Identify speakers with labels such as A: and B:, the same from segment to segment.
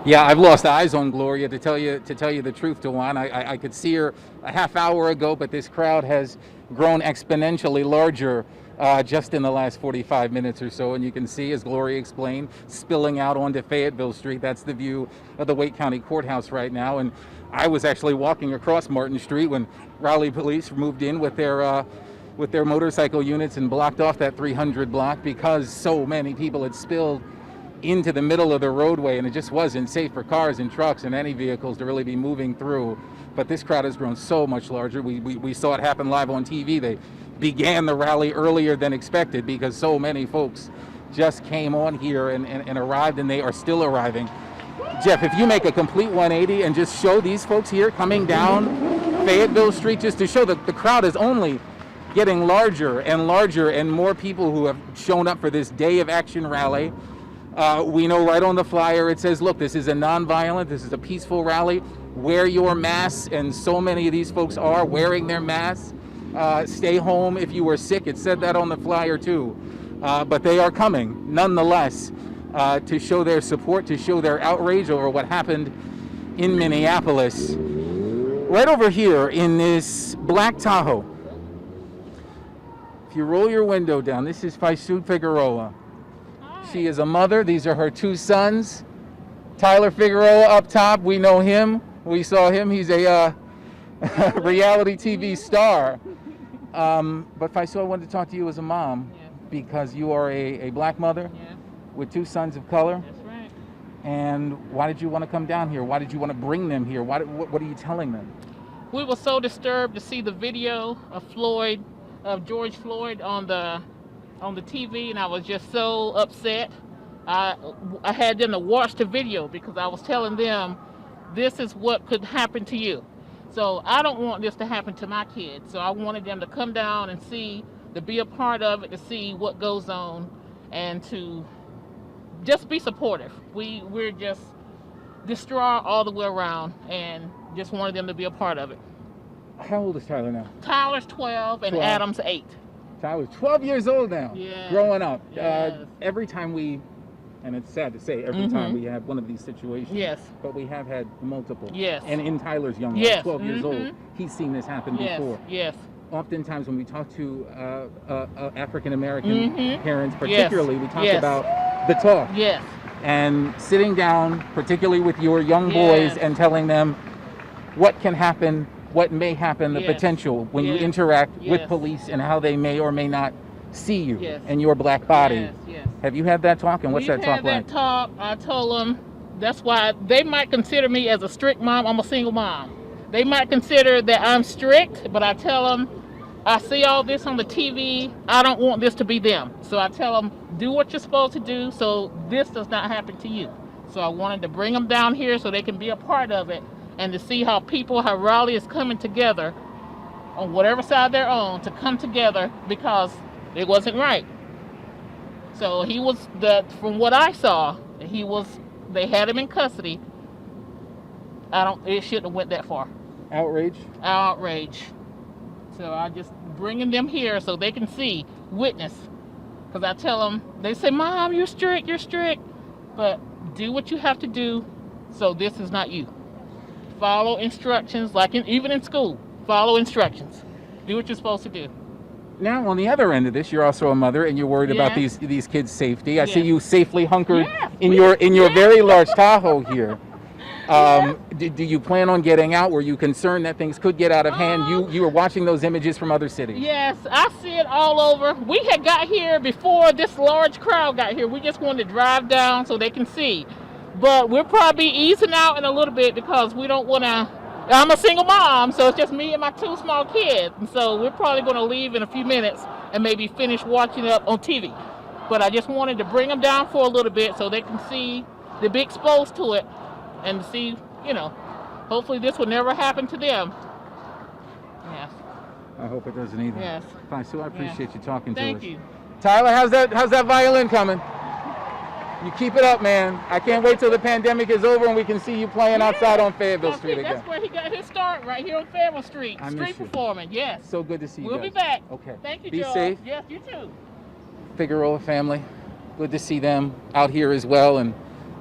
A: Yeah, I've lost eyes on Gloria, to tell you the truth, Dewan. I could see her a half hour ago, but this crowd has grown exponentially larger just in the last 45 minutes or so. And you can see, as Gloria explained, spilling out onto Fayetteville Street. That's the view of the Wake County Courthouse right now. And I was actually walking across Martin Street when Raleigh police moved in with their motorcycle units and blocked off that 300 block because so many people had spilled into the middle of the roadway, and it just wasn't safe for cars and trucks and any vehicles to really be moving through. But this crowd has grown so much larger. We saw it happen live on TV. They began the rally earlier than expected because so many folks just came on here and arrived, and they are still arriving. Jeff, if you make a complete 180 and just show these folks here coming down Fayetteville Street, just to show that the crowd is only getting larger and larger, and more people who have shown up for this Day of Action rally. We know right on the flyer it says, look, this is a non-violent, this is a peaceful rally. Wear your masks, and so many of these folks are wearing their masks. Stay home if you were sick. It said that on the flyer too. But they are coming nonetheless to show their support, to show their outrage over what happened in Minneapolis. Right over here in this black Tahoe. If you roll your window down, this is Figueroa. She is a mother. These are her two sons. Tyler Figueroa up top. We know him. We saw him. He's a reality TV star. But Faisal, I wanted to talk to you as a mom because you are a black mother with two sons of color.
B: That's right.
A: And why did you want to come down here? Why did you want to bring them here? What are you telling them?
B: We were so disturbed to see the video of George Floyd on the TV, and I was just so upset. I had them to watch the video because I was telling them this is what could happen to you. So I don't want this to happen to my kids. So I wanted them to come down and see, to be a part of it, to see what goes on, and to just be supportive. We're just distraught all the way around, and just wanted them to be a part of it.
A: How old is Tyler now?
B: Tyler's 12 and Adam's 8.
A: Tyler's 12 years old now, growing up.
B: Yes.
A: Every time and it's sad to say, every time we have one of these situations, but we have had multiple.
B: Yes.
A: And in Tyler's young life, 12 years old, he's seen this happen before.
B: Yes.
A: Oftentimes when we talk to African-American parents, particularly, we talk about the talk.
B: Yes.
A: And sitting down, particularly with your young boys, and telling them what can happen, what may happen, the potential when you interact with police, and how they may or may not see you and your black body.
B: Yes.
A: Have you had that talk, and what's that talk like?
B: We've had that talk. I told them that's why they might consider me as a strict mom. I'm a single mom. They might consider that I'm strict, but I tell them, I see all this on the TV. I don't want this to be them. So I tell them, do what you're supposed to do so this does not happen to you. So I wanted to bring them down here so they can be a part of it, and to see how Raleigh is coming together on whatever side they're on, to come together because it wasn't right. So from what I saw, they had him in custody. It shouldn't have went that far.
A: Outrage.
B: So I just bringing them here so they can see, witness. Because I tell them, they say, Mom, you're strict. But do what you have to do so this is not you. Follow instructions, even in school. Follow instructions. Do what you're supposed to do.
A: Now, on the other end of this, you're also a mother, and you're worried about these kids' safety. I see you safely hunkered in your very large Tahoe here. Do you plan on getting out? Were you concerned that things could get out of hand? You were watching those images from other cities.
B: Yes, I see it all over. We had got here before this large crowd got here. We just wanted to drive down so they can see. But we'll probably be easing out in a little bit because we don't want to. I'm a single mom, so it's just me and my two small kids. And so we're probably going to leave in a few minutes and maybe finish watching it up on TV. But I just wanted to bring them down for a little bit so they can see, to be exposed to it, and see, hopefully this will never happen to them. Yes.
A: I hope it doesn't either.
B: Yes.
A: Fine, so I appreciate you talking to us.
B: Thank you.
A: Tyler, how's that violin coming? You keep it up, man. I can't wait till the pandemic is over and we can see you playing outside on Fayetteville Street again.
B: That's where he got his start, right here on Fayetteville Street. Street performing, yes.
A: So good to see you
B: We'll
A: guys.
B: be back.
A: Okay.
B: Thank you,
A: Be
B: Joe.
A: safe.
B: Yes, you too.
A: Figueroa family, good to see them out here as well. And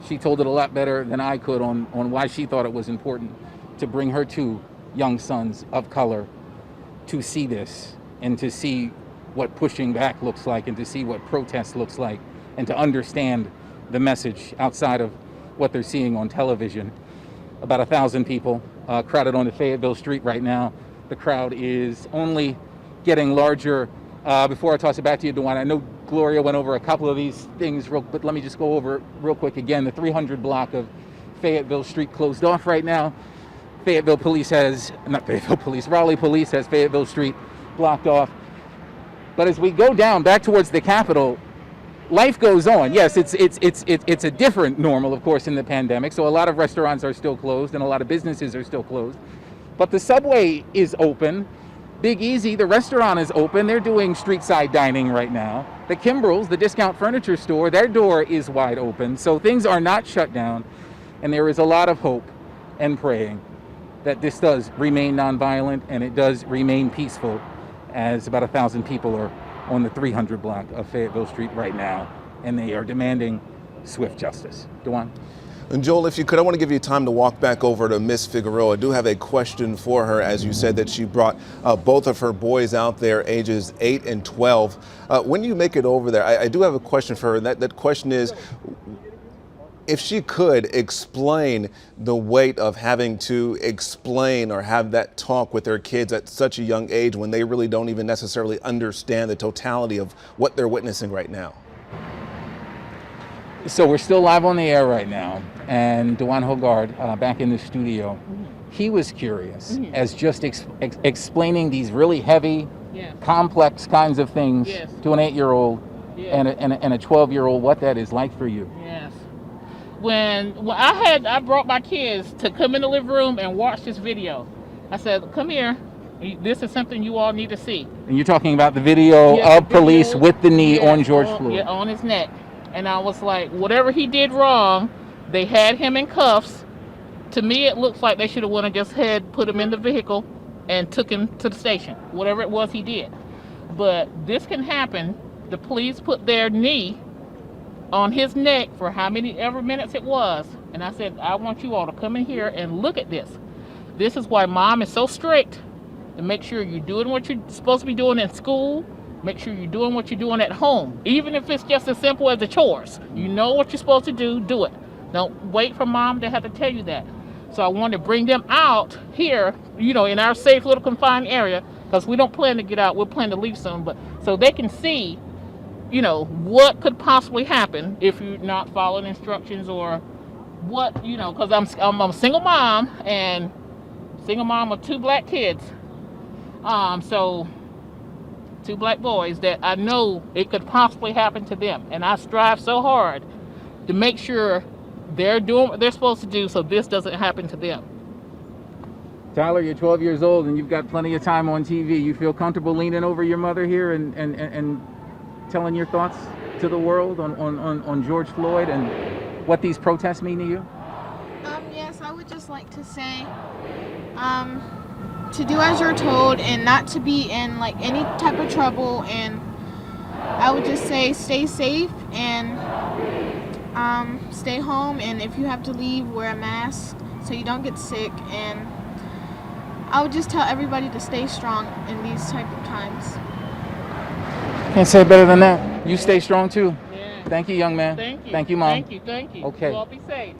A: She told it a lot better than I could on why she thought it was important to bring her two young sons of color to see this and to see what pushing back looks like and to see what protest looks like and to understand the message outside of what they're seeing on television. About 1,000 people crowded on the Fayetteville street right now. The crowd is only getting larger. Before I toss it back to you, DeJuan, I know Gloria went over a couple of these things, but let me just go over it real quick again. The 300 block of Fayetteville Street closed off right now. Raleigh Police has Fayetteville Street blocked off. But as we go down back towards the Capitol, life goes on. Yes, it's a different normal, of course, in the pandemic. So a lot of restaurants are still closed and a lot of businesses are still closed. But the subway is open. Big Easy, the restaurant is open. They're doing street side dining right now. The Kimbrel's, the discount furniture store, their door is wide open. So things are not shut down. And there is a lot of hope and praying that this does remain nonviolent and it does remain peaceful, as about 1,000 people are on the 300 block of Fayetteville Street right now, and they are demanding swift justice. DeJuan?
C: And Joel, if you could, I want to give you time to walk back over to Miss Figueroa. I do have a question for her, as you said that she brought both of her boys out there, ages 8 and 12. When you make it over there, I do have a question for her. That question is, if she could explain the weight of having to explain or have that talk with their kids at such a young age when they really don't even necessarily understand the totality of what they're witnessing right now.
A: So we're still live on the air right now, and DeJuan Hogard, back in the studio, he was curious as just explaining these really heavy, complex kinds of things to an 8-year-old and a 12-year-old, what that is like for you.
B: Yes. When I brought my kids to come in the living room and watch this video. I said, come here. This is something you all need to see.
A: And you're talking about the video of police with the knee on George Floyd.
B: Yeah, on his neck. And I was like, whatever he did wrong, they had him in cuffs. To me, it looks like they should have went and just put him in the vehicle and took him to the station. Whatever it was he did. But this can happen. The police put their knee on his neck for how many ever minutes it was. And I said, I want you all to come in here and look at this. This is why mom is so strict, to make sure you're doing what you're supposed to be doing in school. Make sure you're doing what you're doing at home. Even if it's just as simple as the chores. You know what you're supposed to do it. Don't wait for mom to have to tell you that. So I wanted to bring them out here, in our safe little confined area, because we don't plan to get out. We'll plan to leave soon, but so they can see what could possibly happen if you're not following instructions, or what, because I'm a single mom, and single mom of 2 black kids. So 2 black boys that I know it could possibly happen to them. And I strive so hard to make sure they're doing what they're supposed to do so this doesn't happen to them.
A: Tyler, you're 12 years old and you've got plenty of time on TV. You feel comfortable leaning over your mother here and telling your thoughts to the world on George Floyd and what these protests mean to you?
D: Yes, I would just like to say to do as you're told and not to be in any type of trouble, and I would just say stay safe and stay home, and if you have to leave, wear a mask so you don't get sick, and I would just tell everybody to stay strong in these type of times.
A: Can't say it better than that. You stay strong too.
B: Yeah.
A: Thank you, young man.
B: Thank you.
A: Thank you, Mom.
B: Thank you.
A: Okay.
B: You all be safe.